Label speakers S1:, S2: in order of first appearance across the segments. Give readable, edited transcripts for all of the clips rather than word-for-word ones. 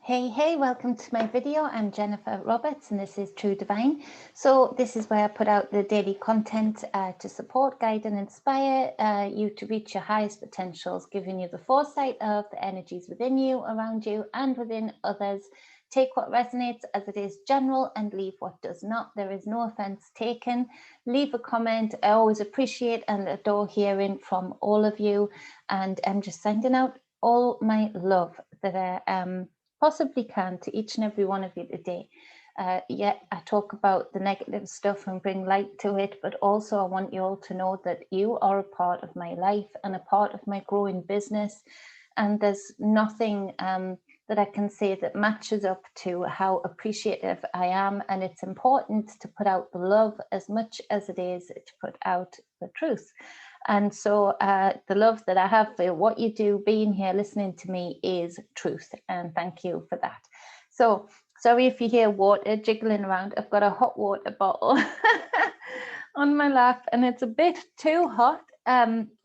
S1: Hey, welcome to my video. I'm Jennifer Roberts and this is True Divine. So this is where I put out the daily content to support, guide and inspire you to reach your highest potentials, giving you the foresight of the energies within you, around you and within others. Take what resonates as it is general and leave what does not. There is no offense taken. Leave a comment. I always appreciate and adore hearing from all of you, and I'm just sending out all my love that I possibly can to each and every one of you today. Yet I talk about the negative stuff and bring light to it, but also I want you all to know that you are a part of my life and a part of my growing business. And there's nothing that I can say that matches up to how appreciative I am. And it's important to put out the love as much as it is to put out the truth. And so the love that I have for what you do, being here, listening to me is truth. And thank you for that. So sorry if you hear water jiggling around. I've got a hot water bottle on my lap and it's a bit too hot.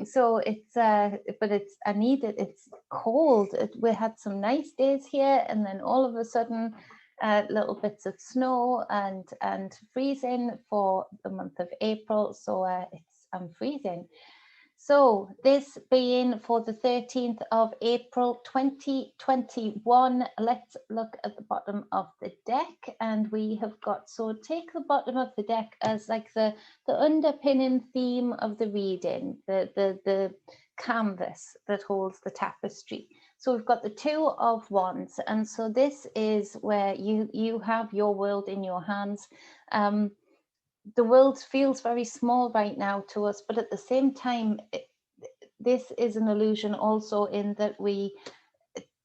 S1: So it's, but it's, I need it. It's cold. We had some nice days here and then all of a sudden little bits of snow and freezing for the month of April. So I'm freezing. So this being for the 13th of April 2021, let's look at the bottom of the deck. And we have got, so take the bottom of the deck as like the underpinning theme of the reading, the canvas that holds the tapestry. So we've got the Two of Wands. And so this is where you have your world in your hands. The world feels very small right now to us, but at the same time, this is an illusion also in that we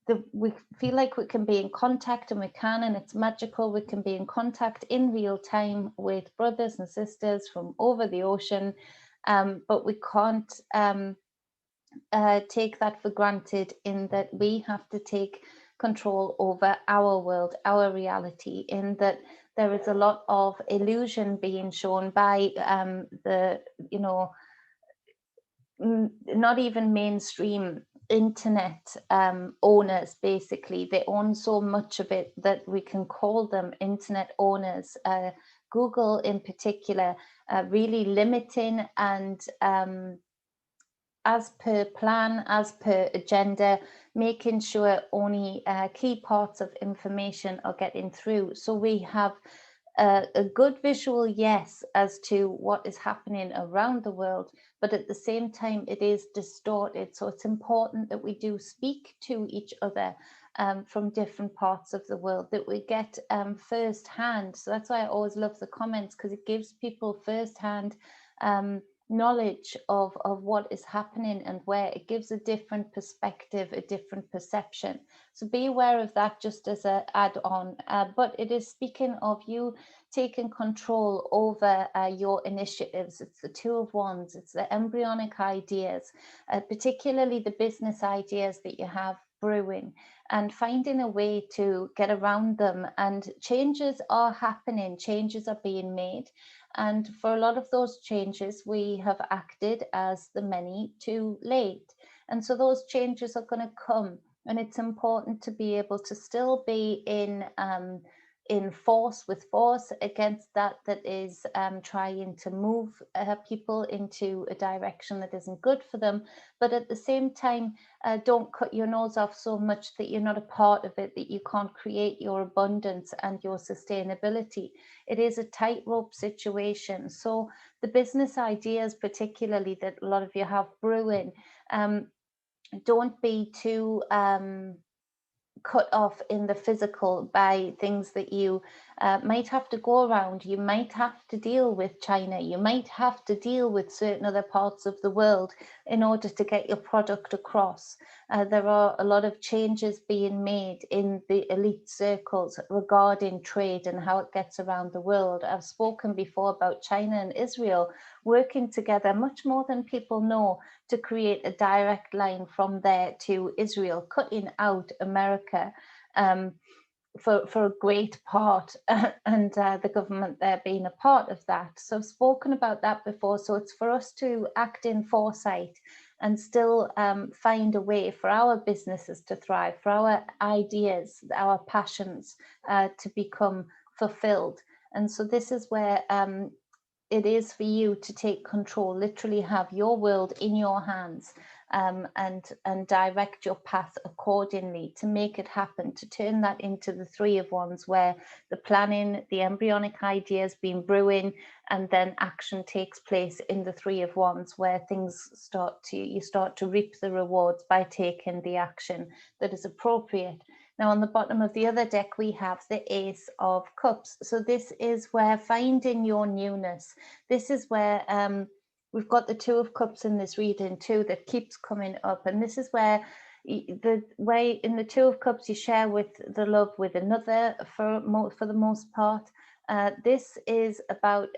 S1: feel like we can be in contact, and we can, and it's magical. We can be in contact in real time with brothers and sisters from over the ocean, but we can't take that for granted, in that we have to take control over our world, our reality, in that there is a lot of illusion being shown by the, you know, not even mainstream internet owners. Basically, they own so much of it that we can call them internet owners. Google in particular, really limiting and as per plan, as per agenda, making sure only key parts of information are getting through. So we have a good visual, yes, as to what is happening around the world, but at the same time, it is distorted. So it's important that we do speak to each other from different parts of the world, that we get firsthand. So that's why I always love the comments, because it gives people firsthand knowledge of what is happening and where. It gives a different perspective, a different perception. So be aware of that, just as an add-on. But it is speaking of you taking control over your initiatives. It's the Two of Wands. It's the embryonic ideas, particularly the business ideas that you have brewing, and finding a way to get around them. And changes are happening, changes are being made. And for a lot of those changes, we have acted as the many too late. And so those changes are going to come. And it's important to be able to still be in force against that is trying to move people into a direction that isn't good for them. But at the same time, don't cut your nose off so much that you're not a part of it, that you can't create your abundance and your sustainability. It is a tightrope situation. So the business ideas, particularly that a lot of you have brewing, don't be too cut off in the physical by things that you might have to go around. You might have to deal with China. You might have to deal with certain other parts of the world in order to get your product across. There are a lot of changes being made in the elite circles regarding trade and how it gets around the world. I've spoken before about China and Israel working together much more than people know to create a direct line from there to Israel, cutting out America for a great part, and the government there being a part of that. So I've spoken about that before. So it's for us to act in foresight and still find a way for our businesses to thrive, for our ideas, our passions to become fulfilled. And so this is where it is for you to take control, literally have your world in your hands, and direct your path accordingly to make it happen, to turn that into the Three of Wands, where the planning, the embryonic ideas been brewing, and then action takes place in the Three of Wands, where things you start to reap the rewards by taking the action that is appropriate. Now, on the bottom of the other deck, we have the Ace of Cups. So this is where finding your newness. This is where we've got the Two of Cups in this reading too that keeps coming up. And this is where the way in the Two of Cups you share with the love with another for the most part. This is about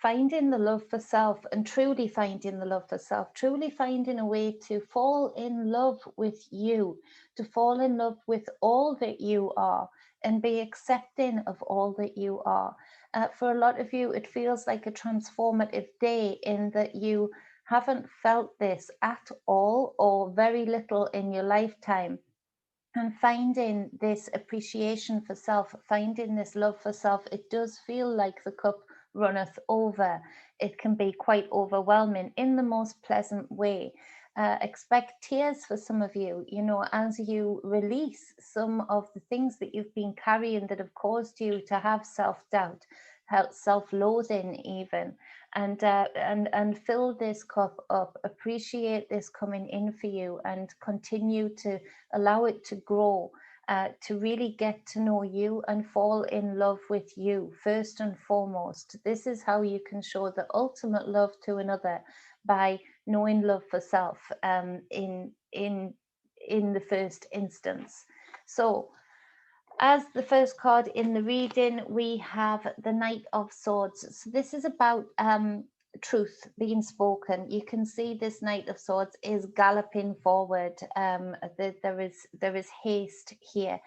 S1: finding the love for self, and truly finding the love for self, truly finding a way to fall in love with you, to fall in love with all that you are and be accepting of all that you are. For a lot of you, it feels like a transformative day in that you haven't felt this at all or very little in your lifetime. And finding this appreciation for self, finding this love for self, it does feel like the cup runneth over. It can be quite overwhelming in the most pleasant way. Expect tears for some of you, as you release some of the things that you've been carrying that have caused you to have self-doubt, self-loathing even. And fill this cup up, appreciate this coming in for you, and continue to allow it to grow, to really get to know you and fall in love with you first and foremost. This is how you can show the ultimate love to another, by knowing love for self in the first instance. So as the first card in the reading, we have the Knight of Swords. So this is about truth being spoken. You can see this Knight of Swords is galloping forward. There is haste here.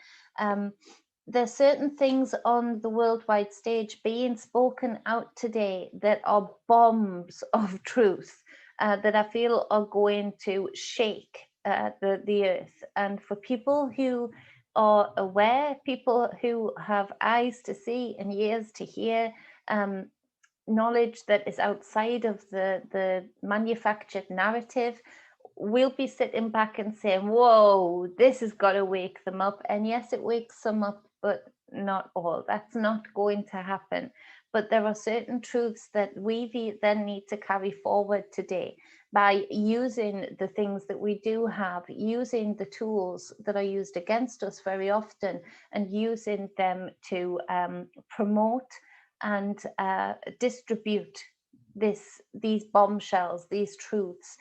S1: There's certain things on the worldwide stage being spoken out today that are bombs of truth that I feel are going to shake the earth. And for people who are aware, people who have eyes to see and ears to hear, knowledge that is outside of the manufactured narrative, we'll be sitting back and saying, whoa, this has got to wake them up. And yes, it wakes them up, but not all. That's not going to happen. But there are certain truths that we then need to carry forward today by using the things that we do have, using the tools that are used against us very often, and using them to promote and distribute these bombshells, these truths,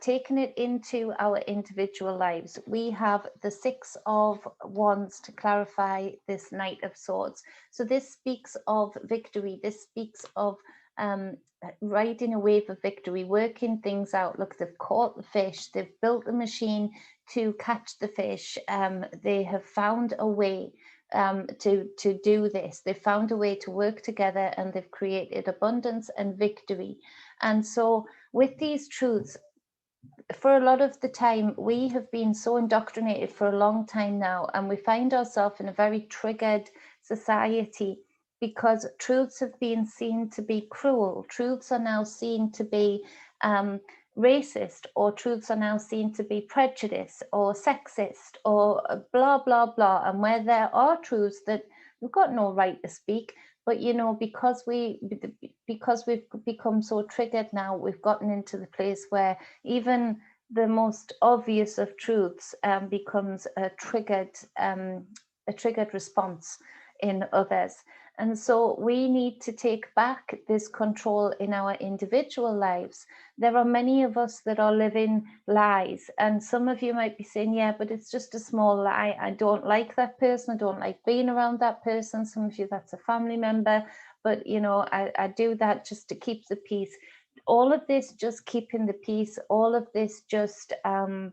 S1: taking it into our individual lives. We have the Six of Wands to clarify this Knight of Swords. So this speaks of victory. This speaks of riding a wave of victory, working things out. Look, they've caught the fish. They've built a machine to catch the fish. They have found a way to do this. They found a way to work together, and they've created abundance and victory. And so with these truths, for a lot of the time, we have been so indoctrinated for a long time now, and we find ourselves in a very triggered society because truths have been seen to be cruel. Truths are now seen to be racist, or truths are now seen to be prejudice or sexist or blah, blah, blah. And where there are truths that we've got no right to speak, but because we've become so triggered now, we've gotten into the place where even the most obvious of truths becomes a triggered response in others. And so we need to take back this control in our individual lives. There are many of us that are living lies, and some of you might be saying, yeah, but it's just a small lie. I don't like that person. I don't like being around that person. Some of you, that's a family member, but I do that just to keep the peace. All of this just keeping the peace, all of this just the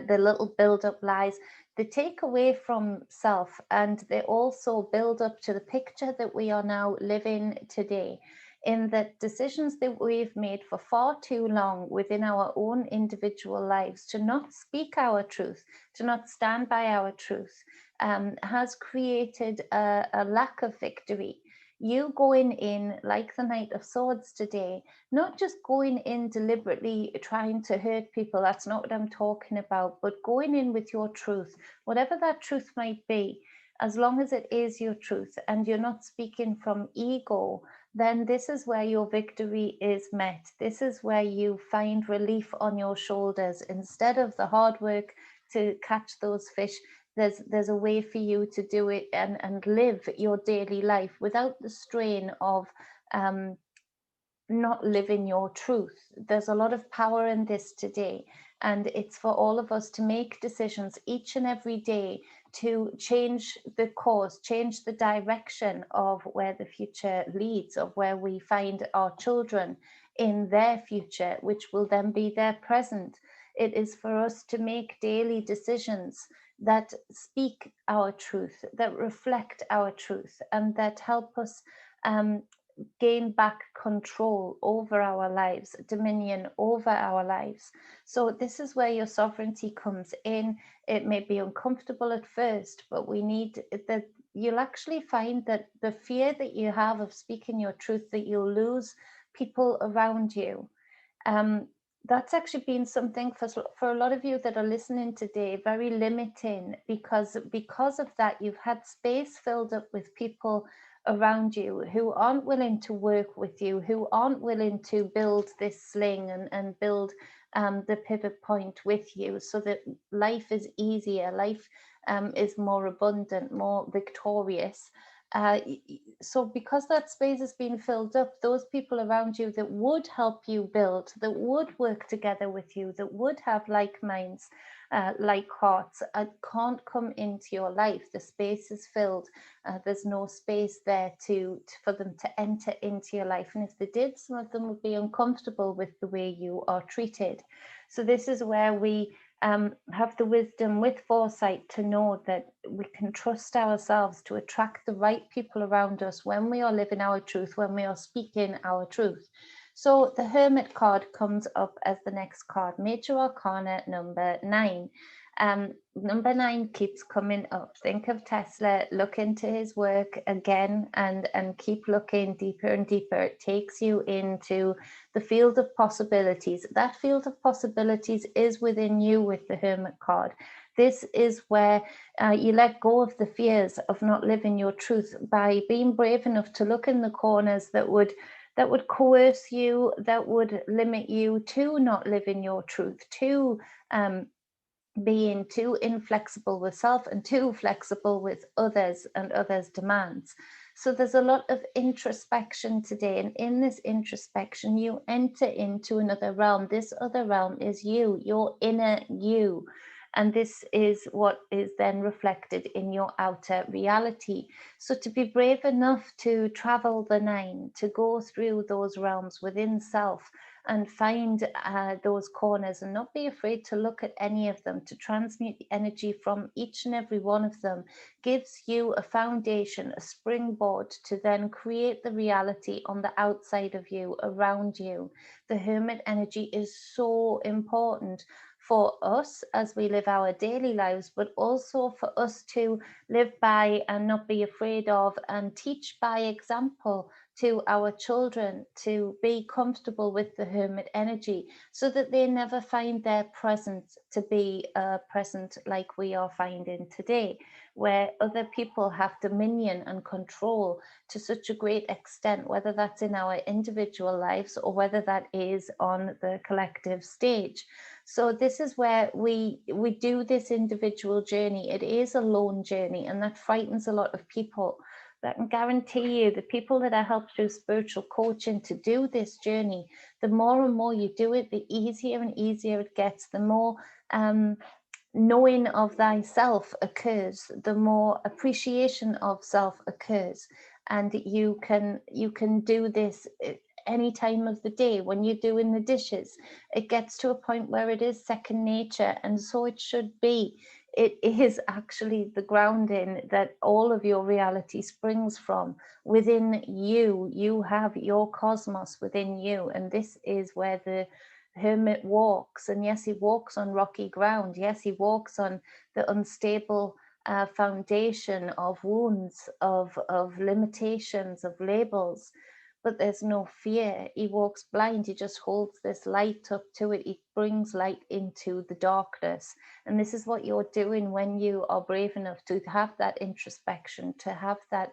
S1: little build-up lies, they take away from self, and they also build up to the picture that we are now living today. in that decisions that we've made for far too long within our own individual lives to not speak our truth, to not stand by our truth, has created a lack of victory. You going in like the Knight of Swords today, not just going in deliberately trying to hurt people, that's not what I'm talking about, but going in with your truth, whatever that truth might be, as long as it is your truth and you're not speaking from ego, then this is where your victory is met. This is where you find relief on your shoulders. Instead of the hard work to catch those fish, there's a way for you to do it and live your daily life without the strain of not living your truth. There's a lot of power in this today, and it's for all of us to make decisions each and every day to change the course, change the direction of where the future leads, of where we find our children in their future, which will then be their present. It is for us to make daily decisions that speak our truth, that reflect our truth, and that help us gain back control over our lives, dominion over our lives. So this is where your sovereignty comes in. It may be uncomfortable at first, but we need that. You'll actually find that the fear that you have of speaking your truth, that you'll lose people around you. That's actually been something for a lot of you that are listening today, very limiting, because of that, you've had space filled up with people around you who aren't willing to work with you, who aren't willing to build this sling and build the pivot point with you so that life is easier, life is more abundant, more victorious. So because that space has been filled up, those people around you that would help you build, that would work together with you, that would have like minds, like hearts, can't come into your life. The space is filled. There's no space there for them to enter into your life. And if they did, some of them would be uncomfortable with the way you are treated. So this is where we have the wisdom with foresight to know that we can trust ourselves to attract the right people around us when we are living our truth, when we are speaking our truth. So the Hermit card comes up as the next card, Major Arcana number 9. Number 9 keeps coming up. Think of Tesla, look into his work again and keep looking deeper and deeper. It takes you into the field of possibilities. That field of possibilities is within you with the Hermit card. This is where you let go of the fears of not living your truth by being brave enough to look in the corners that would coerce you, that would limit you to not living your truth, to being too inflexible with self and too flexible with others and others' demands. So there's a lot of introspection today, and in this introspection you enter into another realm. This other realm is you, your inner you, and this is what is then reflected in your outer reality. So to be brave enough to travel the 9, to go through those realms within self and find those corners and not be afraid to look at any of them, to transmute the energy from each and every one of them, gives you a foundation, a springboard to then create the reality on the outside of you, around you. The Hermit energy is so important for us as we live our daily lives, but also for us to live by and not be afraid of, and teach by example to our children to be comfortable with the Hermit energy, so that they never find their present to be a present like we are finding today, where other people have dominion and control to such a great extent, whether that's in our individual lives or whether that is on the collective stage. So this is where we do this individual journey. It is a lone journey, and that frightens a lot of people. But I can guarantee you, the people that I help through spiritual coaching to do this journey, the more and more you do it, the easier and easier it gets, the more knowing of thyself occurs, the more appreciation of self occurs. And you can do this any time of the day. When you're doing the dishes, it gets to a point where it is second nature, and so it should be. it is actually the grounding that all of your reality springs from. Within you, you have your cosmos within you, and this is where the hermit walks. And yes, he walks on rocky ground. Yes, he walks on the unstable foundation of wounds, of limitations, of labels, but there's no fear. He walks blind. He just holds this light up to it. He brings light into the darkness. And this is what you're doing when you are brave enough to have that introspection, to have that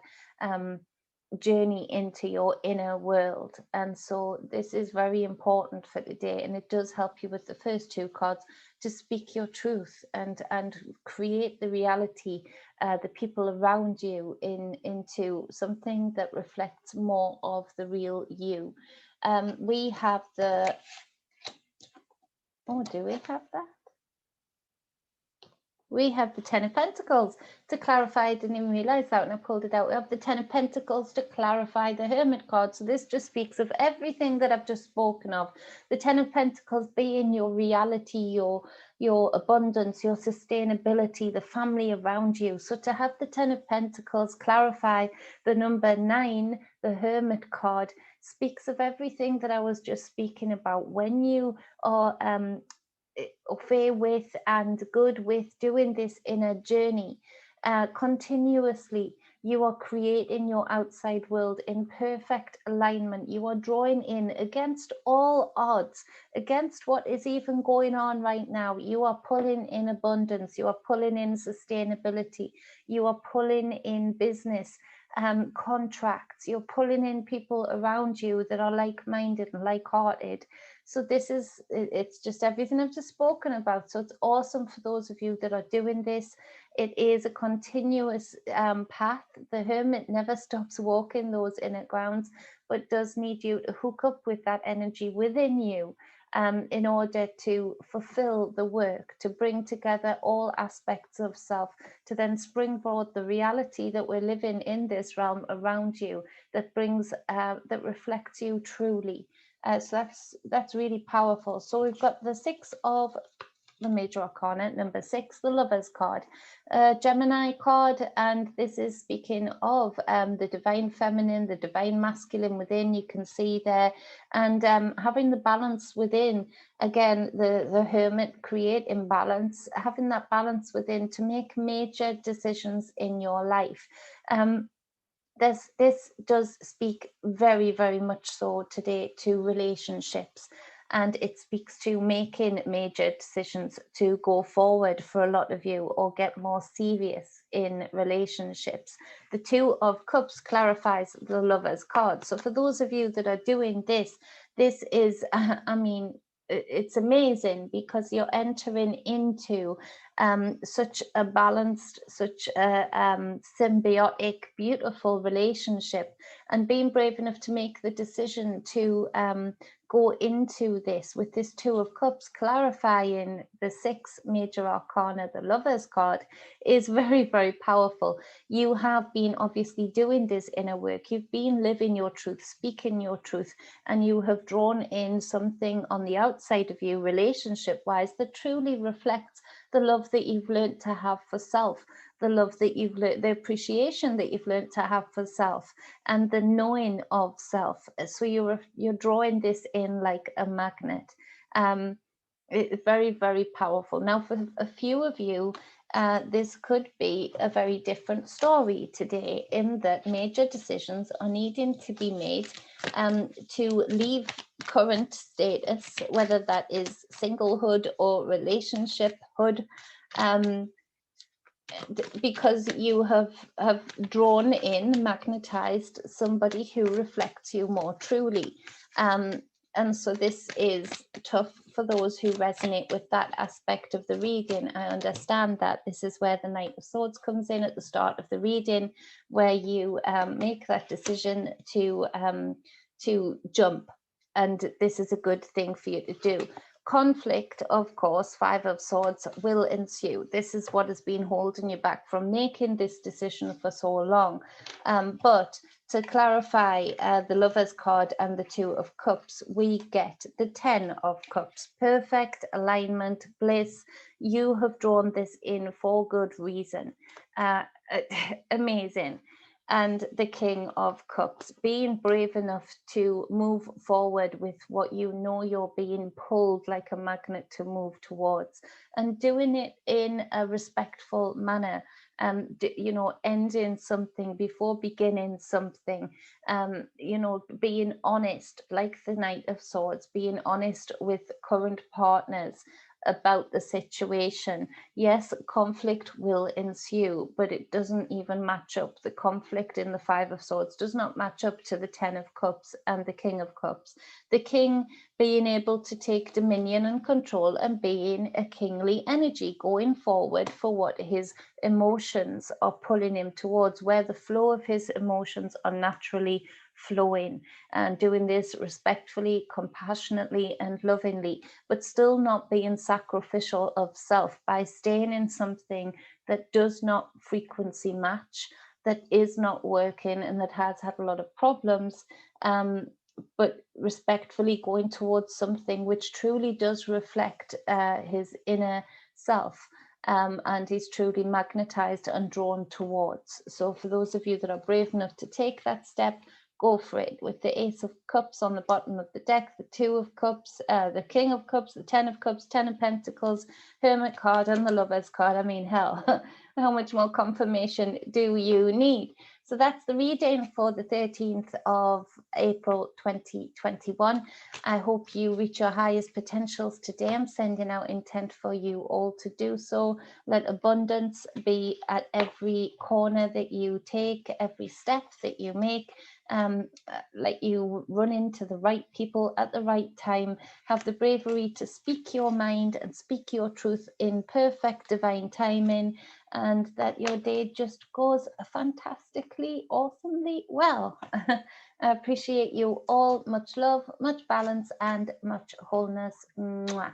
S1: journey into your inner world. And so this is very important for today, and it does help you with the first two cards to speak your truth and create the reality, the people around you into something that reflects more of the real you. We have the, oh, do we have that? We have the Ten of Pentacles to clarify. I didn't even realize that when I pulled it out. We have the Ten of Pentacles to clarify the Hermit card. So this just speaks of everything that I've just spoken of. The Ten of Pentacles being your reality, your abundance, your sustainability, the family around you. So to have the Ten of Pentacles clarify the number 9, the Hermit card, speaks of everything that I was just speaking about. When you are fair with and good with doing this inner journey continuously, you are creating your outside world in perfect alignment. You are drawing in against all odds, against what is even going on right now. You are pulling in abundance, you are pulling in sustainability, you are pulling in business contracts, you're pulling in people around you that are like-minded and like-hearted. So this is, it's just everything I've just spoken about. So it's awesome for those of you that are doing this. It is a continuous path. The Hermit never stops walking those inner grounds, but does need you to hook up with that energy within you in order to fulfill the work, to bring together all aspects of self, to then springboard the reality that we're living in this realm around you, that brings, that reflects you truly. So that's really powerful. So we've got the 6 of the major arcana, number 6, the Lovers card, Gemini card, and this is speaking of the divine feminine, the divine masculine within. You can see there, and having the balance within. Again, the Hermit create imbalance, having that balance within to make major decisions in your life. This does speak very, very much so today to relationships, and it speaks to making major decisions to go forward for a lot of you, or get more serious in relationships. The 2 of Cups clarifies the Lovers card. So for those of you that are doing this, this is, I mean, it's amazing, because you're entering into such a balanced, such a symbiotic, beautiful relationship, and being brave enough to make the decision to go into this with this 2 of Cups clarifying the 6 major arcana, the Lovers card, is very, very powerful. You have been obviously doing this inner work. You've been living your truth, speaking your truth, and you have drawn in something on the outside of you, relationship wise, that truly reflects the love that you've learned to have for self, the love that you've learned, the appreciation that you've learned to have for self, and the knowing of self. So you're drawing this in like a magnet. It's very, very powerful. Now, for a few of you, this could be a very different story today, in that major decisions are needing to be made to leave current status, whether that is singlehood or relationshiphood, because you have drawn in, magnetized somebody who reflects you more truly. And so this is tough for those who resonate with that aspect of the reading. I understand that. This is where the Knight of Swords comes in at the start of the reading, where you make that decision to jump. And this is a good thing for you to do. Conflict, of course, Five of Swords, will ensue. This is what has been holding you back from making this decision for so long. But to clarify the Lovers card and the Two of Cups, we get the Ten of Cups. Perfect alignment, bliss. You have drawn this in for good reason. Amazing. And the King of Cups, being brave enough to move forward with what you know you're being pulled like a magnet to move towards, and doing it in a respectful manner. You know, ending something before beginning something. You know, being honest, like the Knight of Swords, being honest with current partners about the situation. Yes, conflict will ensue, but it doesn't even match up. The conflict in the Five of Swords does not match up to the Ten of Cups and the King of Cups. The King being able to take dominion and control and being a kingly energy going forward for what his emotions are pulling him towards, where the flow of his emotions are naturally flowing, and doing this respectfully, compassionately, and lovingly, but still not being sacrificial of self by staying in something that does not frequency match, that is not working, and that has had a lot of problems. But respectfully going towards something which truly does reflect his inner self. And he's truly magnetized and drawn towards. So for those of you that are brave enough to take that step, go for it. With the Ace of Cups on the bottom of the deck, the Two of Cups, the King of Cups, the Ten of Cups, Ten of Pentacles, Hermit card, and the Lovers card. I mean, hell, how much more confirmation do you need? So that's the reading for the 13th of April 2021. I hope you reach your highest potentials today. I'm sending out intent for you all to do so. Let abundance be at every corner that you take, every step that you make. Let you run into the right people at the right time. Have the bravery to speak your mind and speak your truth in perfect divine timing, and that your day just goes fantastically, awesomely well. I appreciate you all. Much love, much balance, and much wholeness. Mwah.